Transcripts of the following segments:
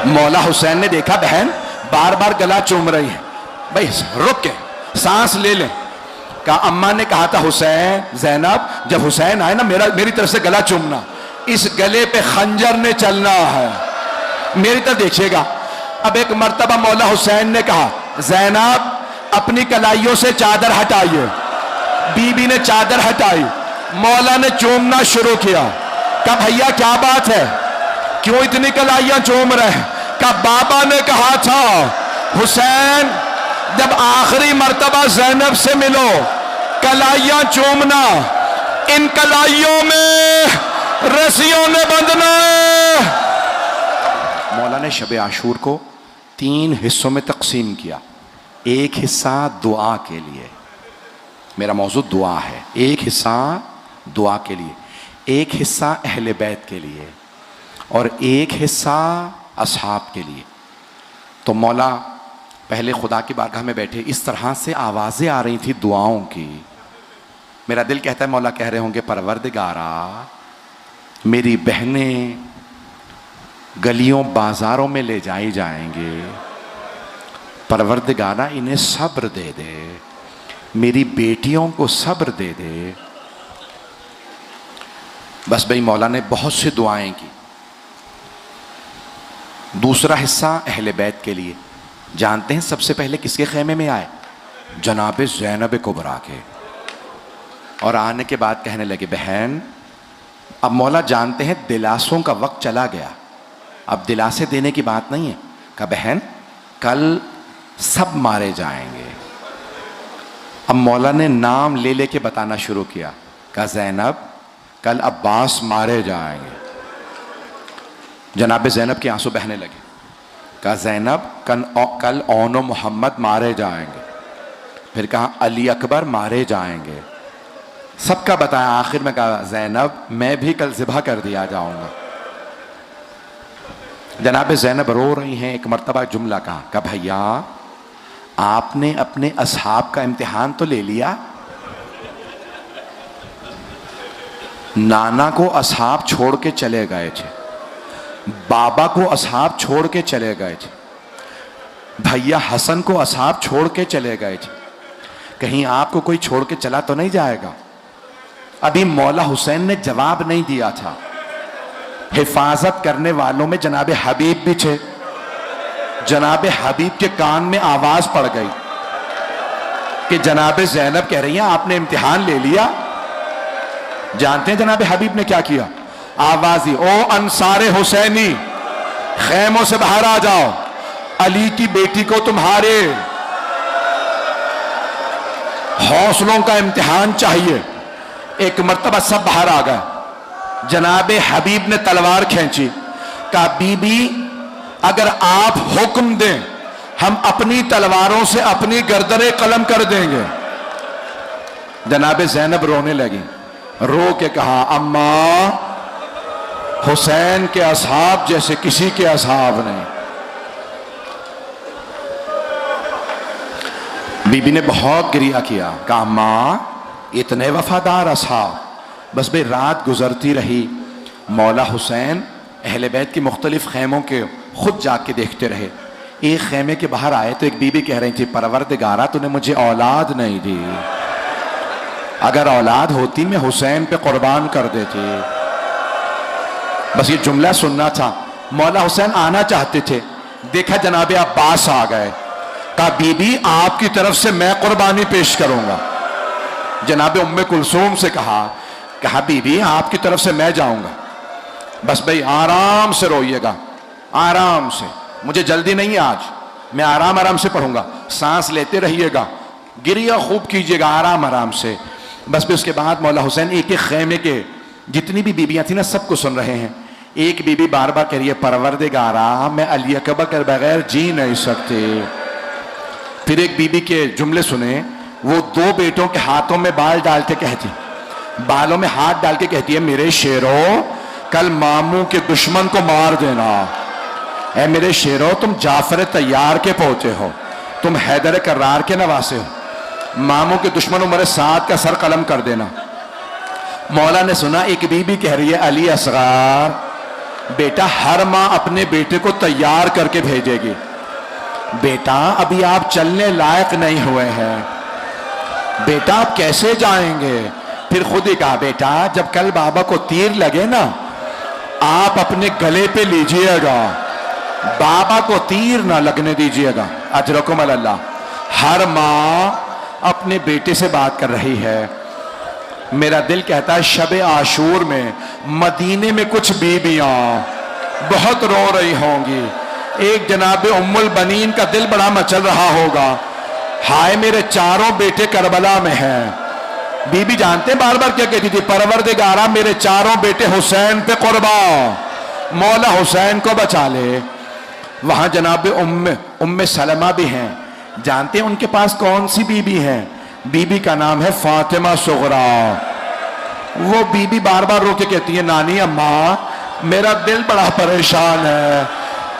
मौला हुसैन ने देखा बहन बार बार गला चूम रही है, भाई रुक के सांस ले ले। कहा अम्मा ने कहा था हुसैन, ज़ैनब जब हुसैन आए ना मेरी तरफ से गला चूमना, इस गले पे खंजर ने चलना है, मेरी तरफ देखिएगा। अब एक मर्तबा मौला हुसैन ने कहा ज़ैनब अपनी कलाइयों से चादर हटाइए। बीबी ने चादर हटाई, मौला ने चूमना शुरू किया। कहा भैया क्या बात है, क्यों इतनी कलाइयां चूम रहे हैं? कहा बाबा ने कहा था हुसैन जब आखिरी मर्तबा ज़ैनब से मिलो कलाइयां चूमना, इन कलाइयों में रस्सियों ने बंधना है। मौला ने शब आशूर को 3 हिस्सों में तकसीम किया। एक हिस्सा दुआ के लिए, मेरा मौजू दुआ है, एक हिस्सा दुआ के लिए, एक हिस्सा अहले बैत के लिए और एक हिस्सा असहाब के लिए। तो मौला पहले खुदा की बारगाह में बैठे, इस तरह से आवाज़ें आ रही थी दुआओं की। मेरा दिल कहता है मौला कह रहे होंगे परवरदिगारा मेरी बहनें गलियों बाजारों में ले जाई जाएंगे, परवरदिगारा इन्हें सब्र दे दे, मेरी बेटियों को सब्र दे दे। बस भाई मौला ने बहुत सी दुआएं की। दूसरा हिस्सा अहले बैत के लिए। जानते हैं सबसे पहले किसके खेमे में आए? जनाब ज़ैनब कुबरा के। और आने के बाद कहने लगे बहन अब मौला जानते हैं दिलासों का वक्त चला गया, अब दिलासे देने की बात नहीं है। कहा बहन कल सब मारे जाएंगे। अब मौला ने नाम ले लेके बताना शुरू किया। कहा ज़ैनब कल अब्बास मारे जाएंगे। जनाब ज़ैनब के आंसू बहने लगे। कहा ज़ैनब कल ओनो मोहम्मद मारे जाएंगे। फिर कहा अली अकबर मारे जाएंगे। सबका बताया। आखिर में कहा ज़ैनब मैं भी कल ज़िबा कर दिया जाऊंगा। जनाब ज़ैनब रो रही हैं। एक मर्तबा जुमला कहा भैया आपने अपने असहाब का इम्तिहान तो ले लिया। नाना को असहाब छोड़ के चले गए थे, बाबा को असहाब छोड़ के चले गए थे, भैया हसन को असहाब छोड़ के चले गए थे, कहीं आपको कोई छोड़ के चला तो नहीं जाएगा? अभी मौला हुसैन ने जवाब नहीं दिया था। हिफाजत करने वालों में जनाब हबीब भी थे। जनाब हबीब के कान में आवाज पड़ गई कि जनाब ज़ैनब कह रही हैं आपने इम्तिहान ले लिया। जानते हैं जनाब हबीब ने क्या किया? आवाज दी, ओ अंसारे हुसैनी खैमों से बाहर आ जाओ, अली की बेटी को तुम्हारे हौसलों का इम्तिहान चाहिए। एक मर्तबा सब बाहर आ गए। जनाब हबीब ने तलवार खींची। कहा बीबी अगर आप हुक्म दें हम अपनी तलवारों से अपनी गर्दनें कलम कर देंगे। जनाब ज़ैनब रोने लगी। रो के कहा अम्मा हुसैन के असहाब जैसे किसी के असहाब नहीं। बीबी ने बहुत गिरिया किया। कहा अम्मा इतने वफादार असहाब। बस भाई रात गुजरती रही। मौला हुसैन अहले बैत की मुख्तलिफ खैमों के खुद जाके देखते रहे। एक खैमे के बाहर आए तो एक बीबी कह रही थी परवरदिगारा तूने मुझे औलाद नहीं दी, अगर औलाद होती मैं हुसैन पे कुर्बान कर देती। बस ये जुमला सुनना था। मौला हुसैन आना चाहते थे, देखा जनाब अब्बास आ गए। कहा बीबी आपकी तरफ से मैं कुर्बानी पेश करूंगा। जनाब उम्मे कुलसूम से कहा बीबी आपकी तरफ से मैं जाऊंगा। बस भाई आराम से रोइएगा, आराम से, मुझे जल्दी नहीं है आज, मैं आराम आराम से पढ़ूंगा, सांस लेते रहिएगा, गिरिया खूब कीजिएगा आराम आराम से। बस भी उसके बाद मौला हुसैन एक एक खैमे के जितनी भी बीबियां थी ना सबको सुन रहे हैं। एक बीबी बार बार कह रही है परवरदिगारा मैं अली अकबर के बगैर जी नहीं सकती। फिर एक बीबी के जुमले सुने। वो 2 बेटों के हाथों में बाल डाल के कहती, बालों में हाथ डाल के कहती है मेरे शेरों कल मामू के दुश्मन को मार देना। ऐ मेरे शेरों तुम जाफर तैयार के पोते हो, तुम हैदर करार के नवासे हो, मामू के दुश्मन उमर साद का सर कलम कर देना। मौला ने सुना एक बीबी कह रही है अली असगार बेटा हर माँ अपने बेटे को तैयार करके भेजेगी। बेटा अभी आप चलने लायक नहीं हुए हैं, बेटा आप कैसे जाएंगे? फिर खुद ही कहा, बेटा जब कल बाबा को तीर लगे ना, आप अपने गले पे लीजिएगा, बाबा को तीर ना लगने दीजिएगा। अजरकुम अल्लाह। हर माँ अपने बेटे से बात कर रही है। मेरा दिल कहता है शब आशूर में मदीने में कुछ बीबियां बहुत रो रही होंगी। एक जनाब उम्मुल बनीन का दिल बड़ा मचल रहा होगा, हाय मेरे चारों बेटे करबला में हैं। बीबी जानते बार बार क्या कहती थी? परवरदिगारा मेरे चारों बेटे हुसैन पे कुर्बान, मौला हुसैन को बचा ले। वहां जनाब उम्मे सलमा भी हैं। जानते हैं उनके पास कौन सी बीबी है? बीबी का नाम है फातिमा सुगरा। वो बीबी बार बार रो के कहती है, नानी अम्मा मेरा दिल बड़ा परेशान है,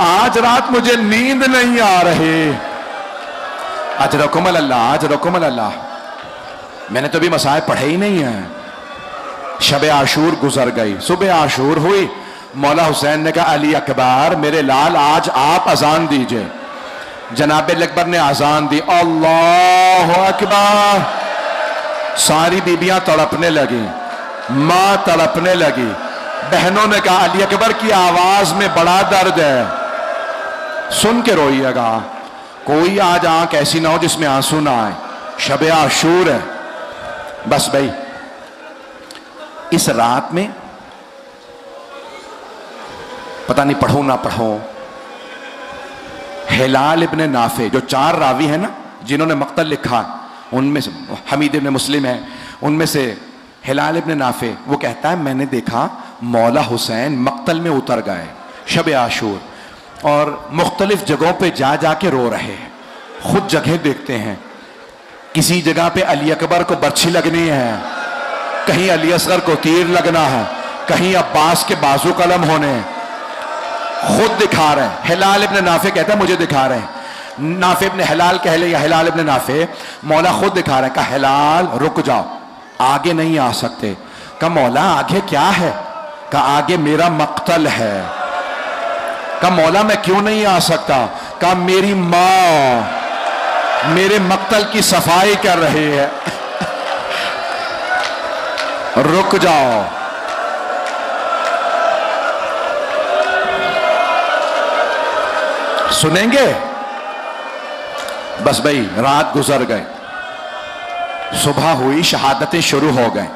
आज रात मुझे नींद नहीं आ रही। अजरकुम अल्लाह, अजरकुम अल्लाह। मैंने तो अभी मसाए पढ़े ही नहीं है। शब आशूर गुजर गई, सुबह आशूर हुई। मौला हुसैन ने कहा, अली अकबर मेरे लाल आज आप अजान दीजिए। जनाब अकबर ने अजान दी, अल्लाह अकबर। सारी बीबियां तड़पने लगी, मां तड़पने लगी। बहनों ने कहा, अली अकबर की आवाज में बड़ा दर्द है, सुन के रोइएगा। कोई आज आंख ऐसी ना हो जिसमें आंसू ना आए। शब आशूर है। बस भाई इस रात में पता नहीं पढ़ो ना पढ़ो, हिलाल इब्ने नाफे जो 4 रावी है ना जिन्होंने मक्तल लिखा, उनमें से हमीद इब्ने मुस्लिम है, उनमें से हिलाल इब्ने नाफे वो कहता है मैंने देखा मौला हुसैन मक्तल में उतर गए शब आशूर और मुख्तलिफ जगहों पे जा जाके रो रहे हैं। खुद जगह देखते हैं, किसी जगह पे अली अकबर को बर्छी लगनी है, कहीं अली असगर को तीर लगना है, कहीं अब्बास के बाजू कलम होने हैं। खुद दिखा रहे हैं। हिलाल इब्ने नाफे कहता है मुझे दिखा रहे हैं। नाफे इब्ने हिलाल कह ले या हिलाल इब्ने नाफे, मौला खुद दिखा रहे हैं। कहा हिलाल रुक जाओ, आगे नहीं आ सकते। कहा मौला आगे क्या है? कहा आगे मेरा मक्तल है। कहा मौला मैं क्यों नहीं आ सकता? कहा मेरी मां मेरे मक्तल की सफाई कर रही है। रुक जाओ। सुनेंगे? बस भाई रात गुजर गए, सुबह हुई, शहादतें शुरू हो गए।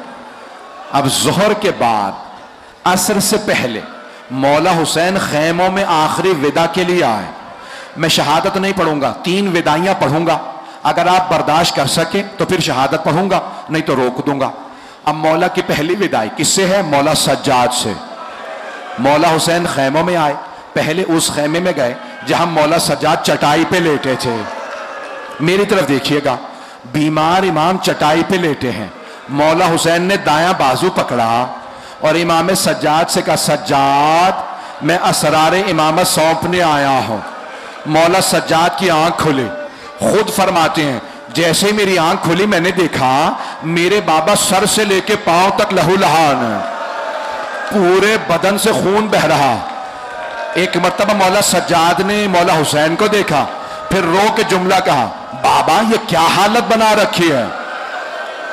अब जोहर के बाद असर से पहले मौला हुसैन खैमों में आखिरी विदा के लिए आए। मैं शहादत नहीं पढ़ूंगा, 3 विदाइयां पढ़ूंगा। अगर आप बर्दाश्त कर सके तो फिर शहादत पढ़ूंगा, नहीं तो रोक दूंगा। अब मौला की पहली विदाई किससे है? मौला सज्जाद से। मौला हुसैन खैमों में आए, पहले उस खैमे में गए जहां मौला सज्जाद चटाई पे लेटे थे। मेरी तरफ देखिएगा, बीमार इमाम चटाई पे लेटे हैं। मौला हुसैन ने दायां बाजू पकड़ा और इमाम सज्जाद से कहा, सज्जाद मैं असरारे इमामत सौंपने आया हूं। मौला सज्जाद की आंख खुली। खुद फरमाते हैं जैसे ही मेरी आंख खुली मैंने देखा मेरे बाबा सर से लेके पांव तक लहूलुहान, पूरे बदन से खून बह रहा। एक मर्तबा मौला सज्जाद ने मौला हुसैन को देखा, फिर रो के जुमला कहा, बाबा ये क्या हालत बना रखी है?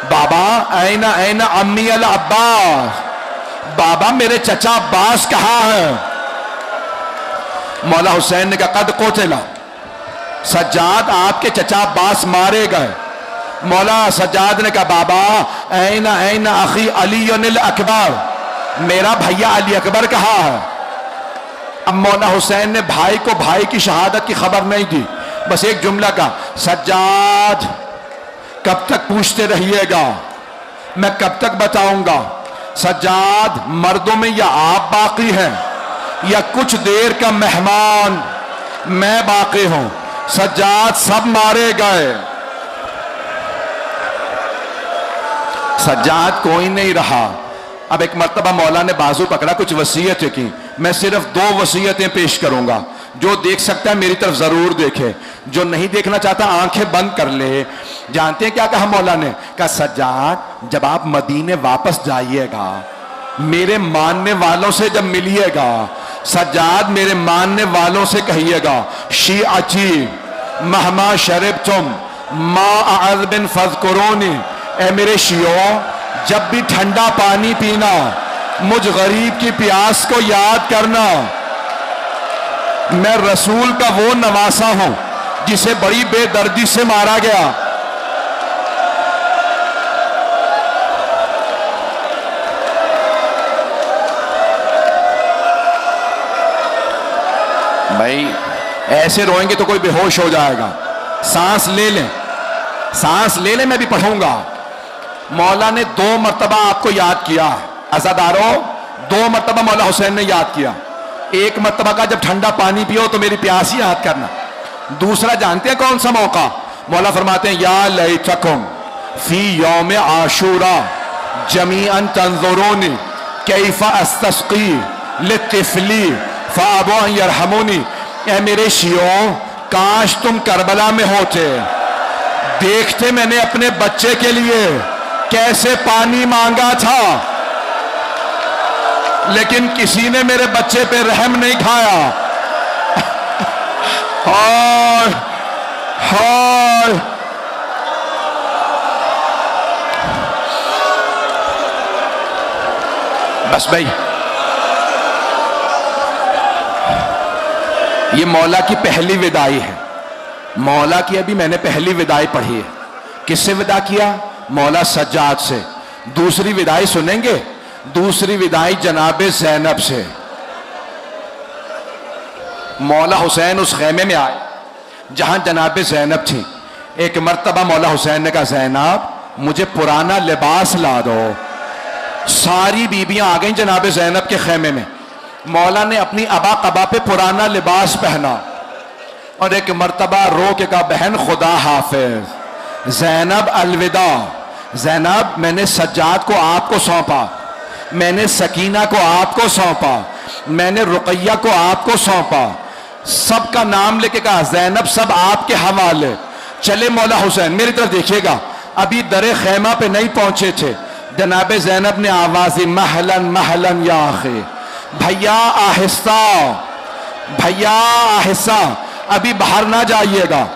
बाबा ऐना ऐना अम्मी अल अब्बास, बाबा मेरे चचा अब्बास कहाँ है? मौला हुसैन ने कहा, कद कोतला, सज्जाद आपके चचा अब्बास मारे गए। मौला सज्जाद ने कहा, बाबा ऐना ऐना अखी अली अकबर, मेरा भैया अली अकबर कहाँ है? अब मौला हुसैन ने भाई को भाई की शहादत की खबर नहीं दी, बस एक जुमला का, सज्जाद कब तक पूछते रहिएगा, मैं कब तक बताऊंगा? सज्जाद मर्दों में या आप बाकी हैं या कुछ देर का मेहमान मैं बाकी हूं। सज्जाद सब मारे गए, सज्जाद कोई नहीं रहा। अब एक मर्तबा मौला ने बाजू पकड़ा, कुछ वसीयतें की। मैं सिर्फ 2 वसीयतें पेश करूंगा, जो देख सकता है मेरी तरफ जरूर देखे, जो नहीं देखना चाहता आंखें बंद कर ले। जानते हैं क्या कहा मौला ने? कहा सज्जाद जब आप मदीने वापस जाइएगा, मेरे मानने वालों से जब मिलिएगा सज्जाद मेरे मानने वालों से कहिएगा, शीअची महमा शरब तुम मा बिन फज़कुरूनी, ए मेरे शियो जब भी ठंडा पानी पीना मुझ गरीब की प्यास को याद करना। मैं रसूल का वो नवासा हूं जिसे बड़ी बेदर्दी से मारा गया। भाई ऐसे रोएंगे तो कोई बेहोश हो जाएगा। सांस ले लें, सांस ले लें, मैं भी पढ़ूंगा। मौला ने 2 मरतबा आपको याद किया। अज़ादारों, 2 मरतबा मौला हुसैन ने याद किया। एक मरतबा का जब ठंडा पानी पियो तो मेरी प्यास ही याद करना। दूसरा जानते हैं कौन सा मौका? मौला फरमाते हैं, या लैतकुम फी यौम आशूरा जमीअन तंजुरूनी कैफा अस्तस्की लितिफली फ़अबौ अन यरहमुनी। ए मेरे शियो काश तुम करबला में होते, देखते मैंने अपने बच्चे के लिए कैसे पानी मांगा था, लेकिन किसी ने मेरे बच्चे पे रहम नहीं खाया। हाय हाय, बस भाई ये मौला की पहली विदाई है। मौला की अभी मैंने पहली विदाई पढ़ी है। किससे विदा किया? मौला सज्जाद से। दूसरी विदाई सुनेंगे? दूसरी विदाई जनाबे ज़ैनब से। मौला हुसैन उस खेमे में आए जहां जनाबे ज़ैनब थी। एक मर्तबा मौला हुसैन ने कहा, ज़ैनब मुझे पुराना लिबास ला दो। सारी बीबियां आ गई जनाबे ज़ैनब के खेमे में। मौला ने अपनी अबा कबा पे पुराना लिबास पहना और एक मर्तबा रो के कहा, बहन खुदा हाफिज, ज़ैनब अलविदा। ज़ैनब मैंने सज्जाद को आपको सौंपा, मैंने सकीना को आपको सौंपा, मैंने रुकैया को आपको सौंपा। सबका नाम लेके कहा, ज़ैनब सब आपके हवाले। चले मौला हुसैन, मेरी तरफ देखिएगा, अभी दरे खैमा पे नहीं पहुंचे थे। जनाबे ज़ैनब ने आवाज़ी, महलन महलन या आखिर, भैया आहिस्ता, भैया आहिस्ता, अभी बाहर ना जाइएगा।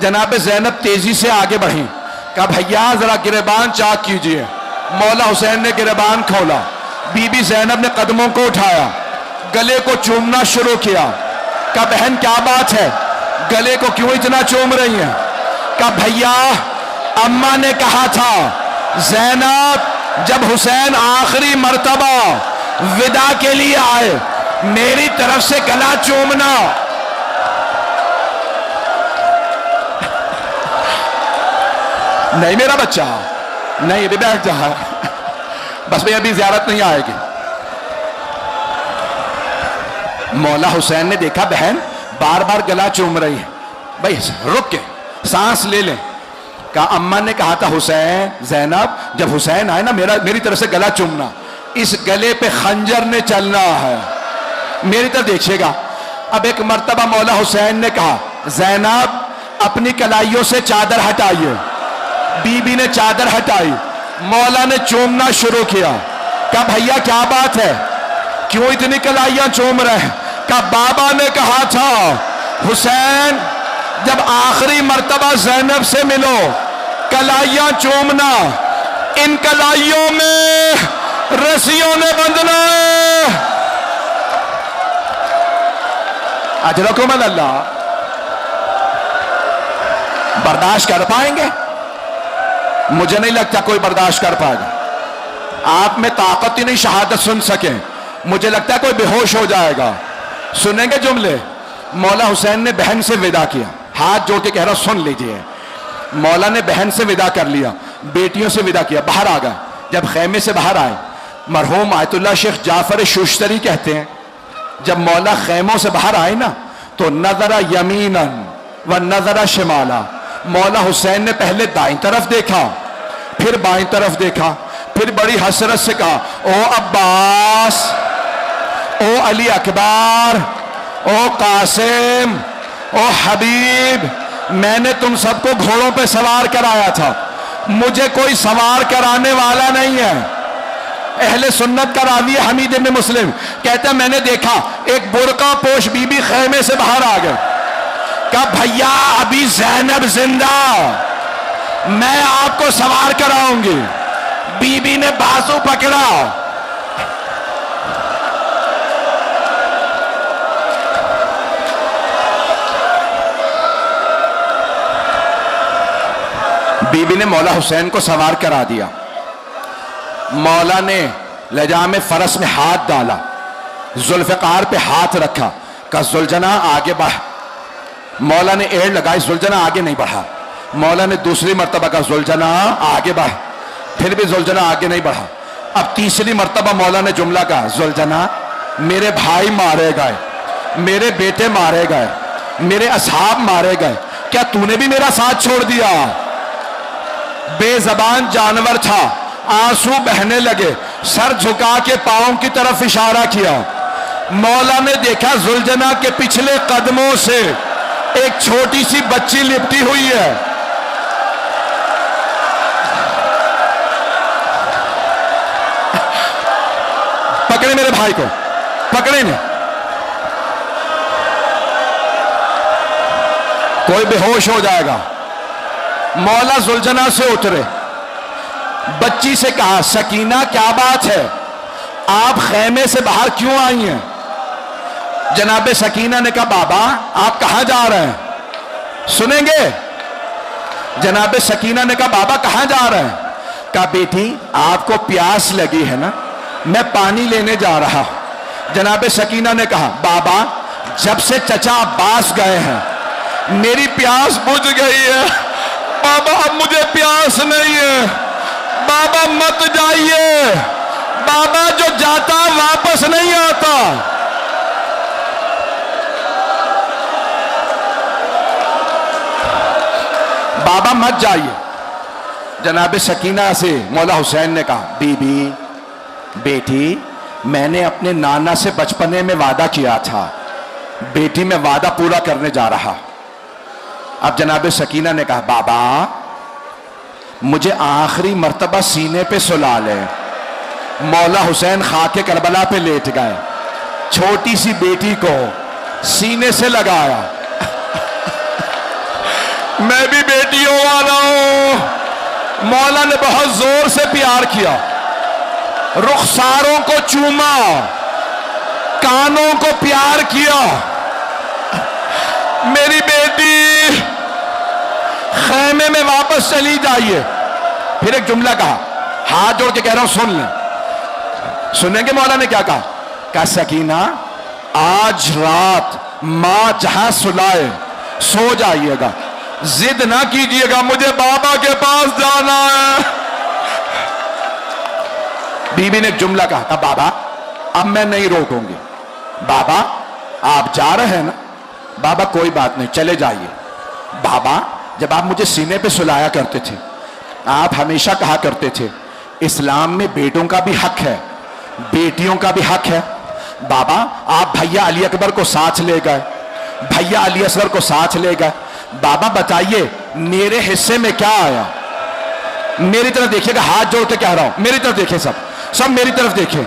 जनाब ज़ैनब तेजी से आगे बढ़ी, कहा भैया जरा गिरबान चाक कीजिए। मौला हुसैन ने गिरबान खोला। बीबी ज़ैनब ने कदमों को उठाया, गले को चूमना शुरू किया। कहा बहन क्या बात है, गले को क्यों इतना चूम रही हैं? कहा भैया अम्मा ने कहा था ज़ैनब जब हुसैन आखिरी मर्तबा विदा के लिए आए मेरी तरफ से गला चूमना। नहीं मेरा बच्चा, नहीं अभी बैठ जा, बस भाई अभी ज़ियारत नहीं आएगी। मौला हुसैन ने देखा बहन बार बार गला चूम रही है, भाई रुक के सांस ले लें। कहा अम्मा ने कहा था हुसैन, ज़ैनब जब हुसैन आए ना मेरी तरफ से गला चूमना। इस गले पे खंजर ने चलना है, मेरी तरफ देखिएगा। अब एक मर्तबा मौला हुसैन ने कहा ज़ैनब अपनी कलाइयों से चादर हटाइए। बीबी ने चादर हटाई, मौला ने चूमना शुरू किया। कहा भैया क्या बात है, क्यों इतनी कलाइयां चूम रहे हैं? कहा बाबा ने कहा था हुसैन जब आखिरी मर्तबा ज़ैनब से मिलो कलाइयां चूमना, इन कलाइयों में रस्सियों ने बंधना है। अजरकुम अल्लाह, बर्दाश्त कर पाएंगे? मुझे नहीं लगता कोई बर्दाश्त कर पाएगा। आप में ताकत ही नहीं शहादत सुन सके। मुझे लगता है कोई बेहोश हो जाएगा। सुनेंगे जुमले? मौला हुसैन ने बहन से विदा किया, हाथ जोड़ के कह रहा सुन लीजिए। मौला ने बहन से विदा कर लिया, बेटियों से विदा किया, बाहर आ गए। जब खैमे से बाहर आए, मरहूम आयतुल्लाह शेख जाफर शुश्तरी कहते हैं जब मौला खैमों से बाहर आए ना तो नजरा यमीनन व नजरा शिमाला, मौला हुसैन ने पहले दाईं तरफ देखा, फिर बाईं तरफ देखा, फिर बड़ी हसरत से कहा ओ अब्बास, ओ अली अकबर, ओ कासिम, ओ हबीब, मैंने तुम सबको घोड़ों पे सवार कराया था, मुझे कोई सवार कराने वाला नहीं है। अहले सुन्नत का रावी है हमीद इब्न मुस्लिम, कहता है मैंने देखा एक बुरका पोश बीबी खेमे से बाहर आ गए। कहा भैया अभी ज़ैनब जिंदा, मैं आपको सवार कराऊंगी। बीबी ने बाजू पकड़ा, बीबी ने मौला हुसैन को सवार करा दिया। मौला ने लजाम फरस में हाथ डाला, जुल्फ़िकार पे हाथ रखा, कहा जुलजना आगे बढ़। मौला ने एड़ लगाई, जुलजना आगे नहीं बढ़ा। मौला ने दूसरी मर्तबा कहा जुलजना आगे बढ़, फिर भी जुलजना आगे नहीं बढ़ा। अब तीसरी मर्तबा मौला ने जुमला कहा जुलजना मेरे भाई मारे गए, मेरे बेटे मारे गए, मेरे असहाब मारे गए, क्या तूने भी मेरा साथ छोड़ दिया? बेजबान जानवर था, आंसू बहने लगे, सर झुका के पांव की तरफ इशारा किया। मौला ने देखा जुलजना के पिछले कदमों से एक छोटी सी बच्ची लिपटी हुई है। पकड़े मेरे भाई को, पकड़े ने। कोई बेहोश हो जाएगा। मौला जुलजना से उतरे, बच्ची से कहा सकीना क्या बात है, आप खेमे से बाहर क्यों आई हैं? जनाबे सकीना ने कहा बाबा आप कहां जा रहे हैं? सुनेंगे? जनाबे सकीना ने कहा बाबा कहां जा रहे हैं? कहा बेटी आपको प्यास लगी है ना, मैं पानी लेने जा रहा। जनाबे सकीना ने कहा बाबा जब से चचा अब्बास गए हैं मेरी प्यास बुझ गई है, बाबा अब मुझे प्यास नहीं है, बाबा मत जाइए, बाबा जो जाता वापस नहीं आता। बाबा मत जाइए। जनाब सकीना से मौला हुसैन ने कहा बीबी बेटी मैंने अपने नाना से बचपने में वादा किया था, बेटी मैं वादा पूरा करने जा रहा। अब जनाब सकीना ने कहा बाबा मुझे आखिरी मर्तबा सीने पे सुला ले। मौला हुसैन खाके करबला पे लेट गए, छोटी सी बेटी को सीने से लगाया। मैं भी बेटियों वाला हूं। मौला ने बहुत जोर से प्यार किया, रुखसारों को चूमा, कानों को प्यार किया। मेरी बेटी खेमे में वापस चली जाइए। फिर एक जुमला कहा, हाथ जोड़ के कह रहा हूं सुन लें। सुनेंगे मौला ने क्या कहा? कहा सकीना आज रात मां जहां सुलाए सो जाइएगा, जिद ना कीजिएगा मुझे बाबा के पास जाना है। बीबी ने एक जुमला कहा बाबा अब मैं नहीं रोकूंगी। बाबा आप जा रहे हैं ना? बाबा कोई बात नहीं चले जाइए। बाबा जब आप मुझे सीने पे सुलाया करते थे आप हमेशा कहा करते थे इस्लाम में बेटों का भी हक है, बेटियों का भी हक है। बाबा आप भैया अली अकबर को साथ ले गए, भैया अली असगर को साथ ले गए। बाबा बताइए मेरे हिस्से में क्या आया? मेरी तरफ देखिएगा, हाथ जोड़ के कह रहा हूं, मेरी तरफ देखिए, सब मेरी तरफ देखिए।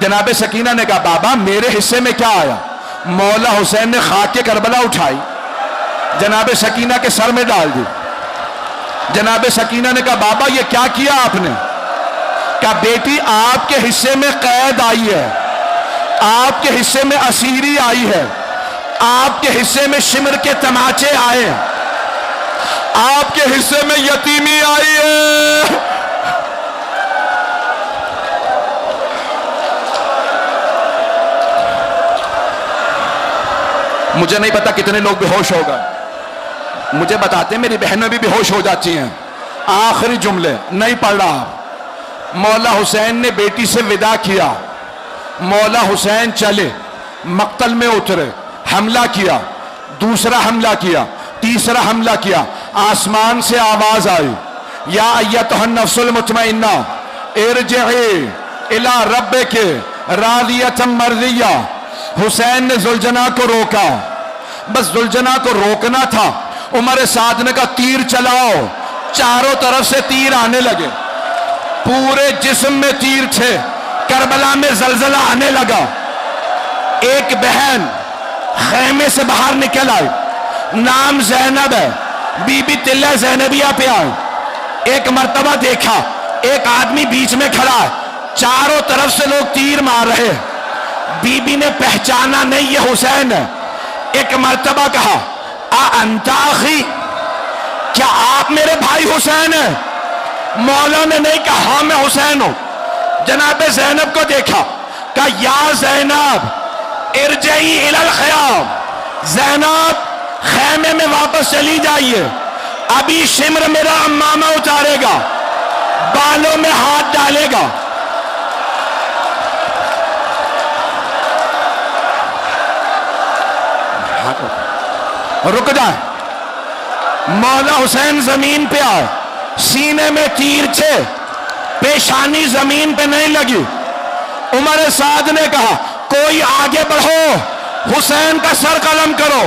जनाबे सकीना ने कहा बाबा मेरे हिस्से में क्या आया? मौला हुसैन ने खाके करबला उठाई, जनाबे सकीना के सर में डाल दी। जनाबे सकीना ने कहा बाबा ये क्या किया आपने? कहा बेटी आपके हिस्से में कैद आई है, आपके हिस्से में असीरी आई है, आपके हिस्से में शिमर के तमाचे आए, आपके हिस्से में यतीमी आई है। मुझे नहीं पता कितने लोग बेहोश हो गए, मुझे बताते मेरी बहनें भी बेहोश हो जाती हैं। आखिरी जुमले नहीं पढ़ रहा। मौला हुसैन ने बेटी से विदा किया, मौला हुसैन चले, मक्तल में उतरे, हमला किया, दूसरा हमला किया, तीसरा हमला किया। आसमान से आवाज आई या अय्यतुहन नफ्सुल मुतमइन्ना इरजिई इला रब्बिके रादियतम मर्दिया। हुसैन ने जुलजना को रोका, बस जुलजना को रोकना था। उमर साद ने कहा तीर चलाओ, चारों तरफ से तीर आने लगे, पूरे जिस्म में तीर थे। करबला में जलजला आने लगा। एक बहन खेमे से बाहर निकल आई, नाम जैनब है, बीबी तिल्ला जैनबिया पे आई। एक मर्तबा देखा एक आदमी बीच में खड़ा है, चारों तरफ से लोग तीर मार रहे हैं। बीबी ने पहचाना नहीं ये हुसैन है। एक मर्तबा कहा आ अंताखी, क्या आप मेरे भाई हुसैन हैं? मौला ने नहीं कहा हाँ मैं हुसैन हूं। जनाब जैनब को देखा, कहा या जैनब इरजई इलल ख़याम, जैनब खैमे में वापस चली जाइए, अभी शिम्र मेरा अम्मामा उतारेगा, बालों में हाथ डालेगा। रुक जाए। मौला हुसैन जमीन पे आए, सीने में तीर थे, पेशानी जमीन पे नहीं लगी। उमर साद ने कहा कोई आगे बढ़ो, हुसैन का सर कलम करो।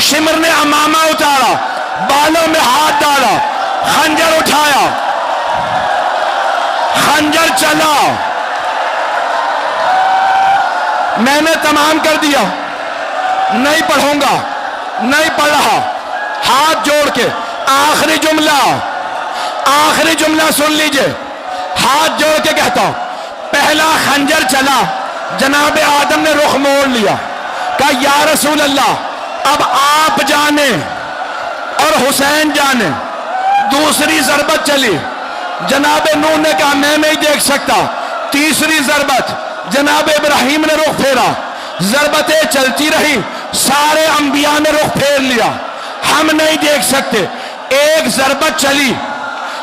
शिमर ने अमामा उतारा, बालों में हाथ डाला, खंजर उठाया, खंजर चला। मैंने तमाम कर दिया, नहीं पढ़ूंगा, नहीं पढ़ रहा। हाथ जोड़ के आखिरी जुमला सुन लीजिए। हाथ जोड़ के कहता हूं, पहला खंजर चला, जनाब आदम ने रुख मोड़ लिया, कहा या रसूल अल्लाह अब आप जाने और हुसैन जाने। दूसरी जरबत चली, जनाब नूह ने कहा मैं नहीं देख सकता। तीसरी जरबत, जनाब इब्राहिम ने रुख फेरा, जरबतें चलती रही, सारे अंबिया ने रुख फेर लिया, हम नहीं देख सकते। एक जरबत चली,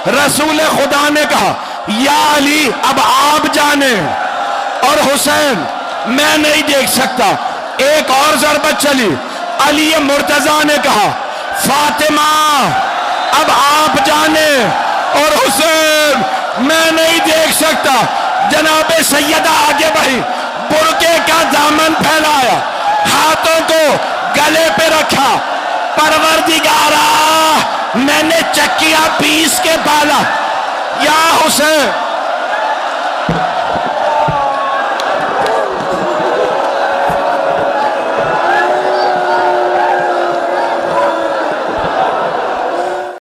रसूल खुदा ने कहा या अली अब आप जाने और हुसैन मैं नहीं देख सकता। एक और जरबत चली, अली मुर्तजा ने कहा फातिमा अब आप जाने और हुसैन मैं नहीं देख सकता। जनाबे सैयदा आगे बढ़ी, बुरके का दामन फैलाया, हाथों को गले पे रखा, परवरदिगारा मैंने चक्किया पीस के पाला, या हुसैन